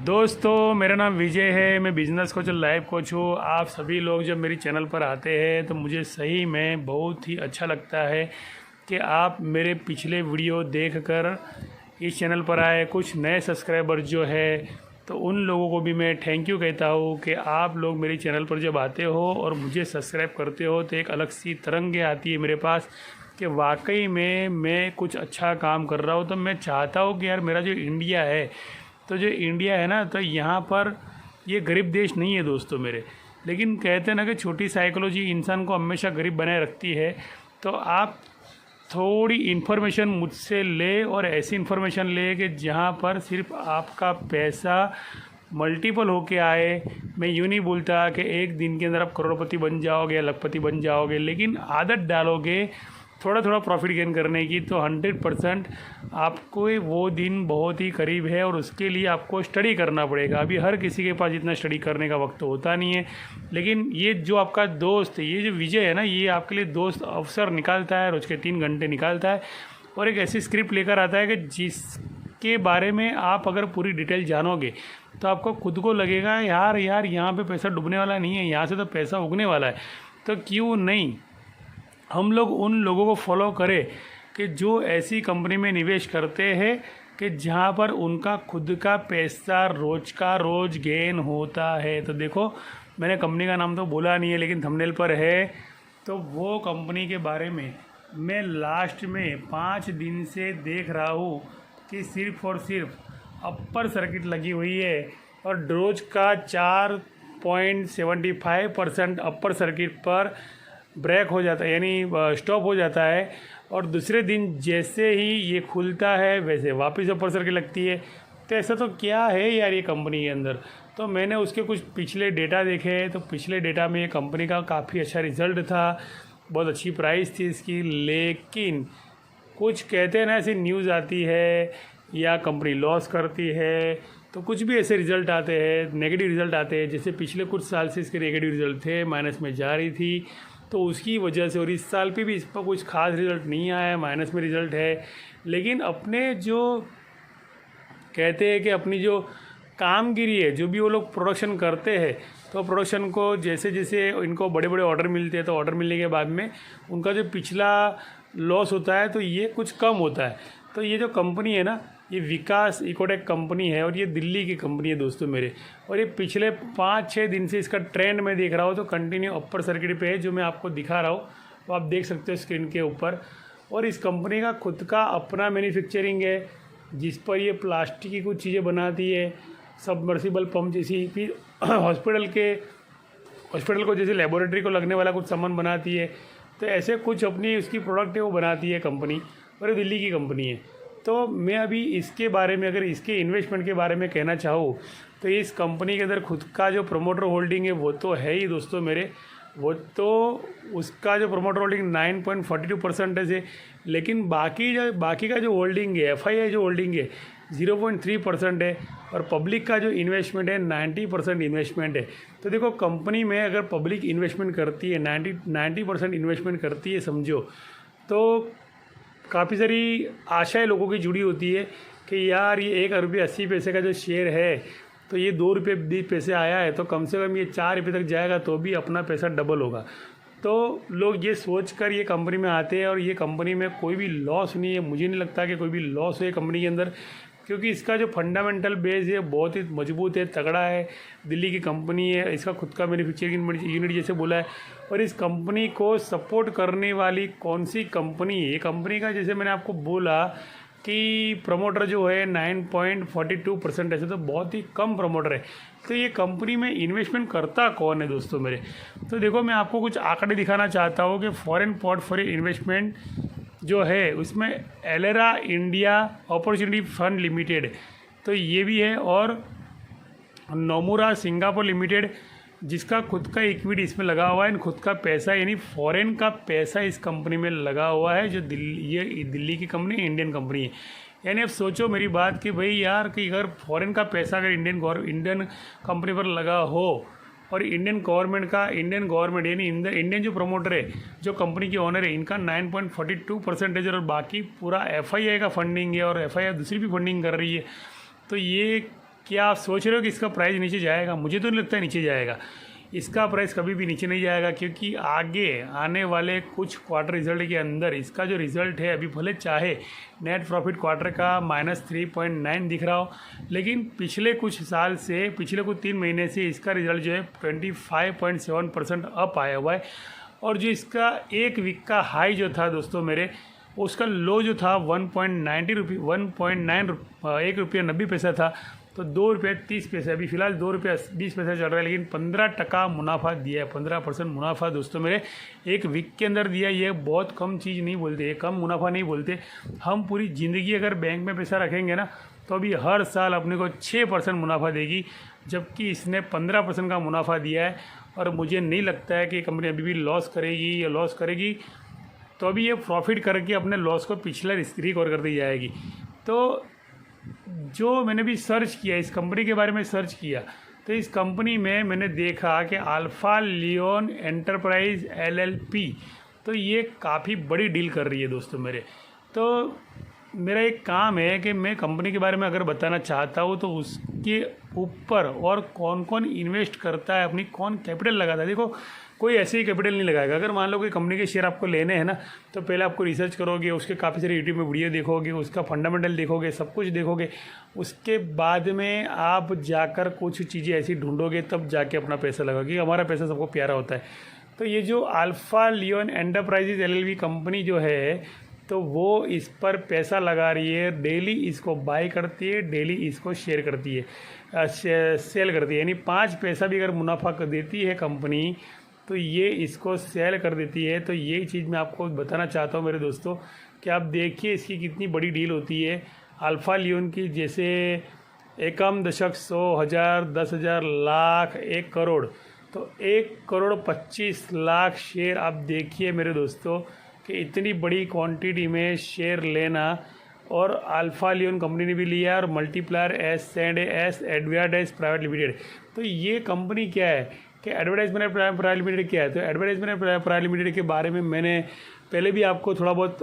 दोस्तों, मेरा नाम विजय है। मैं बिज़नेस कोच और लाइफ कोच हूँ। आप सभी लोग जब मेरी चैनल पर आते हैं तो मुझे सही में बहुत ही अच्छा लगता है कि आप मेरे पिछले वीडियो देखकर इस चैनल पर आए। कुछ नए सब्सक्राइबर जो है तो उन लोगों को भी मैं थैंक यू कहता हूँ कि आप लोग मेरी चैनल पर जब आते हो और मुझे सब्सक्राइब करते हो तो एक अलग सी तरंगे आती है मेरे पास कि वाकई में मैं कुछ अच्छा काम कर रहा हूँ। तो मैं चाहता हूँ कि यार मेरा जो इंडिया है, तो जो इंडिया है ना, तो यहाँ पर ये गरीब देश नहीं है दोस्तों मेरे। लेकिन कहते हैं ना कि छोटी साइकोलॉजी इंसान को हमेशा गरीब बनाए रखती है। तो आप थोड़ी इन्फॉर्मेशन मुझसे ले और ऐसी इन्फॉर्मेशन ले कि जहाँ पर सिर्फ आपका पैसा मल्टीपल होके आए। मैं यूँ नहीं बोलता कि एक दिन के अंदर आप करोड़पति बन जाओगे या लखपति बन जाओगे, लेकिन आदत डालोगे थोड़ा थोड़ा प्रॉफिट गेन करने की तो 100% आपको वो दिन बहुत ही करीब है। और उसके लिए आपको स्टडी करना पड़ेगा। अभी हर किसी के पास इतना स्टडी करने का वक्त तो होता नहीं है, लेकिन ये जो आपका दोस्त है, ये जो विजय है ना, ये आपके लिए दोस्त अवसर निकालता है, रोज़ के 3 घंटे निकालता है और एक ऐसी स्क्रिप्ट लेकर आता है कि जिसके बारे में आप अगर पूरी डिटेल जानोगे तो आपको खुद को लगेगा यार यहाँ पे पैसा डूबने वाला नहीं है, यहाँ से तो पैसा उगने वाला है। तो क्यों नहीं हम लोग उन लोगों को फॉलो करें कि जो ऐसी कंपनी में निवेश करते हैं कि जहाँ पर उनका खुद का पैसा रोज का रोज गेन होता है। तो देखो, मैंने कंपनी का नाम तो बोला नहीं है, लेकिन थंबनेल पर है। तो वो कंपनी के बारे में मैं लास्ट में 5 दिन से देख रहा हूँ कि सिर्फ और सिर्फ अपर सर्किट लगी हुई है और रोज का 4.75% अपर सर्किट पर ब्रेक हो जाता है, यानी स्टॉप हो जाता है। और दूसरे दिन जैसे ही ये खुलता है वैसे वापस अपर सर्किट लगती है। तो ऐसा तो क्या है यार ये कंपनी के अंदर। तो मैंने उसके कुछ पिछले डेटा देखे, तो पिछले डेटा में ये कंपनी का काफ़ी अच्छा रिजल्ट था, बहुत अच्छी प्राइस थी इसकी। लेकिन कुछ कहते हैं ना, ऐसी न्यूज़ आती है या कंपनी लॉस करती है, तो कुछ भी ऐसे रिज़ल्ट आते हैं, नेगेटिव रिज़ल्ट आते हैं। जैसे पिछले कुछ साल से इसके नेगेटिव रिज़ल्ट थे, माइनस में जा रही थी, तो उसकी वजह से। और इस साल पे भी इस पर कुछ खास रिज़ल्ट नहीं आया है, माइनस में रिज़ल्ट है। लेकिन अपने जो कहते हैं कि अपनी जो कामगिरी है, जो भी वो लोग प्रोडक्शन करते हैं, तो प्रोडक्शन को जैसे जैसे इनको बड़े बड़े ऑर्डर मिलते हैं, तो ऑर्डर मिलने के बाद में उनका जो पिछला लॉस होता है तो ये कुछ कम होता है। तो ये जो कंपनी है ना, ये विकास इकोटेक कंपनी है और ये दिल्ली की कंपनी है दोस्तों मेरे। और ये पिछले 5-6 दिन से इसका ट्रेंड मैं देख रहा हूँ तो कंटिन्यू अपर सर्किट पे है, जो मैं आपको दिखा रहा हूँ, वो आप देख सकते हो स्क्रीन के ऊपर। और इस कंपनी का खुद का अपना मैन्युफैक्चरिंग है, जिस पर ये प्लास्टिक की कुछ चीज़ें बनाती है, सबमर्सिबल पंप जैसी। फिर हॉस्पिटल को जैसे लेबोरेटरी को लगने वाला कुछ सामान बनाती है। तो ऐसे कुछ अपनी उसकी प्रोडक्ट है वो बनाती है कंपनी, और ये दिल्ली की कंपनी है। तो मैं अभी इसके बारे में, अगर इसके इन्वेस्टमेंट के बारे में कहना चाहूँ, तो इस कंपनी के अंदर खुद का जो प्रोमोटर होल्डिंग है वो तो है ही दोस्तों मेरे। वो तो उसका जो प्रोमोटर होल्डिंग 9.42% है। लेकिन बाकी का जो होल्डिंग है, FII जो होल्डिंग है 0.3% है। और पब्लिक का जो इन्वेस्टमेंट है 90% इन्वेस्टमेंट है। तो देखो, कंपनी में अगर पब्लिक इन्वेस्टमेंट करती है, 90% इन्वेस्टमेंट करती है समझो, तो काफ़ी सारी आशाएं लोगों की जुड़ी होती है कि यार ये 1 रुपये 80 पैसे का जो शेयर है, तो ये 2 रुपये 20 पैसे आया है, तो कम से कम ये 4 रुपये तक जाएगा तो भी अपना पैसा डबल होगा। तो लोग ये सोचकर ये कंपनी में आते हैं। और ये कंपनी में कोई भी लॉस नहीं है, मुझे नहीं लगता कि कोई भी लॉस है कंपनी के अंदर, क्योंकि इसका जो फंडामेंटल बेस है बहुत ही मजबूत है, तगड़ा है। दिल्ली की कंपनी है, इसका खुद का मैन्युफैक्चरिंग यूनिट जैसे बोला है। और इस कंपनी को सपोर्ट करने वाली कौन सी कंपनी है, ये कंपनी का जैसे मैंने आपको बोला कि प्रमोटर जो है 9.42% ऐसे, तो बहुत ही कम प्रमोटर है। तो ये कंपनी में इन्वेस्टमेंट करता कौन है दोस्तों मेरे। तो देखो, मैं आपको कुछ आंकड़े दिखाना चाहता हूँ कि फॉरेन पोर्टफोलियो इन्वेस्टमेंट जो है उसमें एलेरा इंडिया अपॉर्चुनिटी फंड लिमिटेड, तो ये भी है। और नोमुरा सिंगापुर लिमिटेड, जिसका खुद का इक्विटी इसमें लगा हुआ है, खुद का पैसा, यानी फॉरेन का पैसा इस कंपनी में लगा हुआ है। जो ये दिल्ली की कंपनी, इंडियन कंपनी है। यानी अब सोचो मेरी बात कि भाई यार, कि अगर फॉरेन का पैसा अगर इंडियन कंपनी पर लगा हो, और इंडियन गवर्नमेंट यानी इंडियन जो प्रमोटर है, जो कंपनी के ओनर है, इनका 9.42% और बाकी पूरा FII का फंडिंग है, और FII दूसरी भी फंडिंग कर रही है। तो ये क्या आप सोच रहे हो कि इसका प्राइस नीचे जाएगा? मुझे तो नहीं लगता है नीचे जाएगा। इसका प्राइस कभी भी नीचे नहीं जाएगा, क्योंकि आगे आने वाले कुछ क्वार्टर रिजल्ट के अंदर इसका जो रिज़ल्ट है, अभी भले चाहे नेट प्रॉफिट क्वार्टर का -3.9 दिख रहा हो, लेकिन पिछले कुछ साल से, पिछले कुछ 3 महीने से इसका रिज़ल्ट जो है 25.7% अप आया हुआ है। और जो इसका एक वीक का हाई जो था दोस्तों मेरे, उसका लो जो था 1.90 रुपये 1 रुपया 90 पैसा था। तो 2 रुपये 30 पैसे, अभी फ़िलहाल 2 रुपया 20 पैसा चल रहा है, लेकिन 15% मुनाफा दिया है। 15% मुनाफा दोस्तों मेरे एक वीक के अंदर दिया। ये बहुत कम चीज़ नहीं बोलते, ये कम मुनाफा नहीं बोलते। हम पूरी ज़िंदगी अगर बैंक में पैसा रखेंगे ना, तो अभी हर साल अपने को 6% मुनाफा देगी, जबकि इसने 15% का मुनाफा दिया है। और मुझे नहीं लगता है कि कंपनी अभी भी लॉस करेगी, या लॉस करेगी तो अभी ये प्रॉफिट करके अपने लॉस को पिछला रिकवर करती जाएगी। तो जो मैंने भी सर्च किया, इस कंपनी के बारे में सर्च किया, तो इस कंपनी में मैंने देखा कि अल्फा लियोन एंटरप्राइज LLP, तो ये काफ़ी बड़ी डील कर रही है दोस्तों मेरे। तो मेरा एक काम है कि मैं कंपनी के बारे में अगर बताना चाहता हूँ तो उसके ऊपर और कौन कौन इन्वेस्ट करता है, अपनी कौन कैपिटल लगाता है। देखो, कोई ऐसे ही कैपिटल नहीं लगाएगा। अगर मान लो कोई कंपनी के शेयर आपको लेने हैं ना, तो पहले आपको रिसर्च करोगे, उसके काफ़ी सारे यूट्यूब में वीडियो देखोगे, उसका फंडामेंटल देखोगे, सब कुछ देखोगे। उसके बाद में आप जाकर कुछ चीज़ें ऐसी ढूंढोगे, तब जाके अपना पैसा लगाओगे। हमारा पैसा सबको प्यारा होता है। तो ये जो Alpha Leon Enterprises LLP company जो है, तो वो इस पर पैसा लगा रही है। डेली इसको बाय करती है, डेली इसको शेयर करती है, सेल करती है। यानी 5 पैसा भी अगर मुनाफा देती है कंपनी, तो ये इसको सेल कर देती है। तो यही चीज़ मैं आपको बताना चाहता हूँ मेरे दोस्तों, कि आप देखिए इसकी कितनी बड़ी डील होती है। अल्फा लियोन की जैसे एकम दशक 100,000 10,000 लाख 1 करोड़, तो 1,25,00,000 शेयर आप देखिए मेरे दोस्तों, कि इतनी बड़ी क्वांटिटी में शेयर लेना। और अल्फा लियोन कंपनी ने भी लिया, और multiplier S&S advertise private limited. तो ये कंपनी क्या है कि एडवर्टाइजमेंट प्राइवेट लिमिटेड क्या है? तो एडवर्टाइजमेंट प्राइवेट लिमिटेड के बारे में मैंने पहले भी आपको थोड़ा बहुत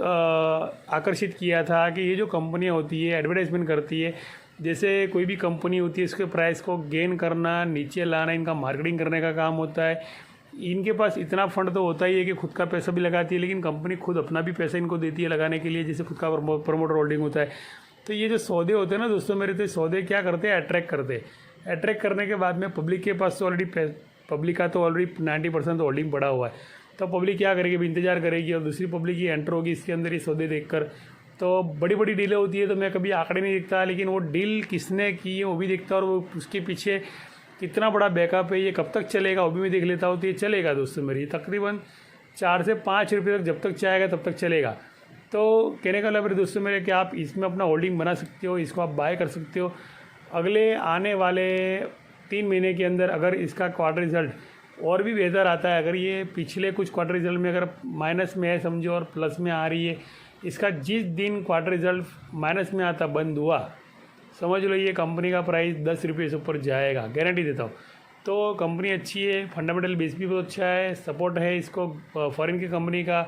आकर्षित किया था कि ये जो कंपनियाँ होती है एडवर्टाइजमेंट करती है, जैसे कोई भी कंपनी होती है, इसके प्राइस को गेन करना, नीचे लाना, इनका मार्केटिंग करने का काम होता है। इनके पास इतना फंड तो होता ही है कि खुद का पैसा भी लगाती है, लेकिन कंपनी खुद अपना भी पैसा इनको देती है लगाने के लिए, जैसे खुद का प्रमोटर होल्डिंग होता है। तो ये जो सौदे होते हैं ना दोस्तों मेरे, तो सौदे क्या करते हैं, अट्रैक्ट करते हैं। अट्रैक्ट करने के बाद में पब्लिक के पास तो ऑलरेडी, पब्लिक का तो ऑलरेडी 90% तो होल्डिंग पड़ा हुआ है। तो पब्लिक क्या करेगी, भी इंतजार करेगी, और दूसरी पब्लिक ही एंटर होगी इसके अंदर, ये सौदे देखकर। तो बड़ी बड़ी डीलें होती है, तो मैं कभी आंकड़े नहीं देखता, लेकिन वो डील किसने की है वो भी देखता, और वो उसके पीछे कितना बड़ा बैकअप है, ये कब तक चलेगा वो भी मैं देख लेता हूँ। तो ये चलेगा दोस्तों मेरी तकरीबन 4 से 5 रुपये तक, जब तक चाहेगा तब तक चलेगा। तो कहने का मतलब मेरे दोस्तों मेरे कि आप इसमें अपना होल्डिंग बना सकते हो, इसको आप बाय कर सकते हो। अगले आने वाले 3 महीने के अंदर अगर इसका क्वार्टर रिजल्ट और भी बेहतर आता है, अगर ये पिछले कुछ क्वार्टर रिजल्ट में अगर माइनस में है समझो और प्लस में आ रही है, इसका जिस दिन क्वार्टर रिजल्ट माइनस में आता बंद हुआ, समझ लो ये कंपनी का प्राइस 10 रुपये से ऊपर जाएगा, गारंटी देता हूँ। तो कंपनी अच्छी है, फंडामेंटल बेस भी बहुत अच्छा है, सपोर्ट है इसको फॉरेन की कंपनी का।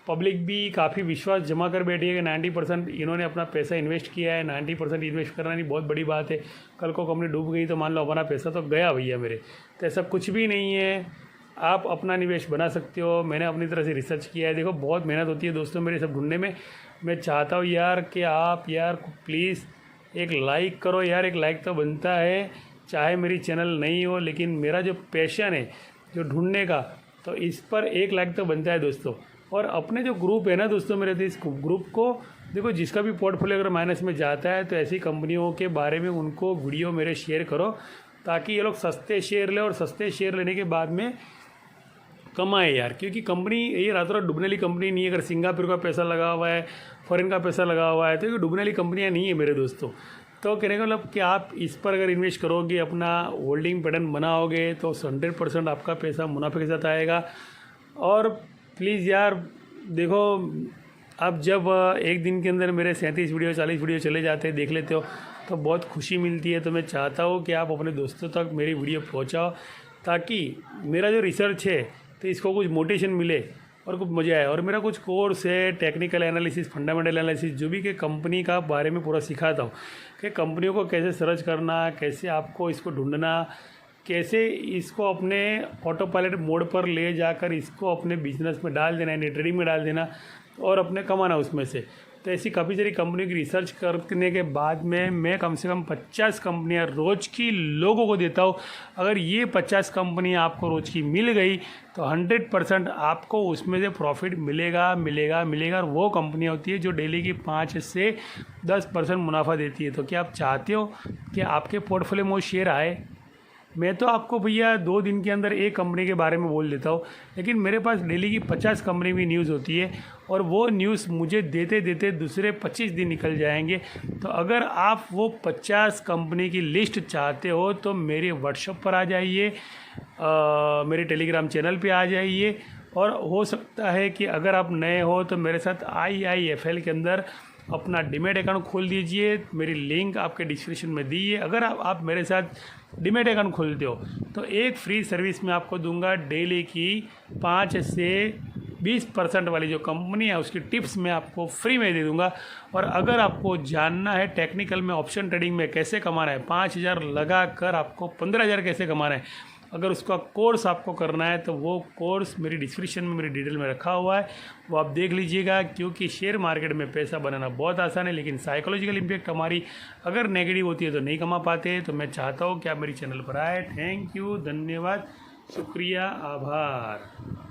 पब्लिक भी काफ़ी विश्वास जमा कर बैठी है कि 90% इन्होंने अपना पैसा इन्वेस्ट किया है। 90% इन्वेस्ट करना नहीं बहुत बड़ी बात है। कल को कंपनी डूब गई तो मान लो हमारा पैसा तो गया भैया मेरे। तो ऐसा कुछ भी नहीं है, आप अपना निवेश बना सकते हो। मैंने अपनी तरह से रिसर्च किया है। देखो बहुत मेहनत होती है दोस्तों मेरे सब ढूंढने में। मैं चाहता हूँ यार कि आप यार प्लीज़ एक लाइक करो यार, एक लाइक तो बनता है, चाहे मेरी चैनल नहीं हो, लेकिन मेरा जो पैशन है जो ढूंढने का, तो इस पर एक लाइक तो बनता है दोस्तों। और अपने जो ग्रुप है ना दोस्तों मेरे, तो इस ग्रुप को देखो, जिसका भी पोर्टफोलियो अगर माइनस में जाता है तो ऐसी कंपनियों के बारे में उनको वीडियो मेरे शेयर करो, ताकि ये लोग सस्ते शेयर ले, और सस्ते शेयर लेने के बाद में कमाए यार। क्योंकि कंपनी ये रातों रात डूबने वाली कंपनी नहीं है। अगर सिंगापुर का पैसा लगा हुआ है, फॉरेन का पैसा लगा हुआ है, तो ये डूबने वाली कंपनियाँ नहीं है मेरे दोस्तों। तो कहने का मतलब कि आप इस पर अगर इन्वेस्ट करोगे, अपना होल्डिंग पैटर्न बनाओगे, तो 100% आपका पैसा मुनाफे के साथ आएगा। और प्लीज़ यार देखो, अब जब एक दिन के अंदर मेरे 37 वीडियो 40 वीडियो चले जाते हैं, देख लेते हो, तो बहुत खुशी मिलती है। तो मैं चाहता हूँ कि आप अपने दोस्तों तक मेरी वीडियो पहुँचाओ, ताकि मेरा जो रिसर्च है तो इसको कुछ मोटिवेशन मिले, और खूब मज़ा आया। और मेरा कुछ कोर्स है टेक्निकल एनालिसिस, फंडामेंटल एनालिसिस, जो भी कि कंपनी का बारे में पूरा सिखाता हूँ कि कंपनियों को कैसे सर्च करना, कैसे आपको इसको ढूंढना, कैसे इसको अपने ऑटो पायलट मोड पर ले जाकर इसको अपने बिजनेस में डाल देना, यानी ट्रेडिंग में डाल देना और अपने कमाना उसमें से। तो ऐसी काफ़ी सारी कंपनियों की रिसर्च करने के बाद में मैं कम से कम 50 कंपनियां रोज़ की लोगों को देता हूँ। अगर ये 50 कंपनियां आपको रोज़ की मिल गई तो 100% आपको उसमें से प्रॉफिट मिलेगा मिलेगा मिलेगा। और वो कंपनियां होती है जो डेली की 5 से 10% मुनाफा देती है। तो क्या आप चाहते हो कि आपके पोर्टफोलियो में वो शेयर आए? मैं तो आपको भैया 2 दिन के अंदर एक कंपनी के बारे में बोल देता हूँ, लेकिन मेरे पास डेली की 50 कंपनी की न्यूज़ होती है और वो न्यूज़ मुझे देते देते दूसरे 25 दिन निकल जाएंगे। तो अगर आप वो 50 कंपनी की लिस्ट चाहते हो तो मेरे व्हाट्सएप पर आ जाइए, मेरे टेलीग्राम चैनल पे आ जाइए। और हो सकता है कि अगर आप नए हो तो मेरे साथ IIFL के अंदर अपना डीमैट अकाउंट खोल दीजिए। मेरी लिंक आपके डिस्क्रिप्शन में दी है। अगर आप मेरे साथ डीमैट अकाउंट खोलते हो तो एक फ्री सर्विस मैं आपको दूंगा। डेली की 5 से 20% वाली जो कंपनी है उसकी टिप्स मैं आपको फ्री में दे दूंगा। और अगर आपको जानना है टेक्निकल में ऑप्शन ट्रेडिंग में कैसे कमाना है, 5,000 लगा कर आपको 15,000 कैसे कमाना है, अगर उसका कोर्स आपको करना है तो वो कोर्स मेरी डिस्क्रिप्शन में मेरी डिटेल में रखा हुआ है, वो आप देख लीजिएगा। क्योंकि शेयर मार्केट में पैसा बनाना बहुत आसान है, लेकिन साइकोलॉजिकल इम्पैक्ट हमारी अगर नेगेटिव होती है तो नहीं कमा पाते। तो मैं चाहता हूँ कि आप मेरी चैनल पर आए। थैंक यू, धन्यवाद, शुक्रिया, आभार।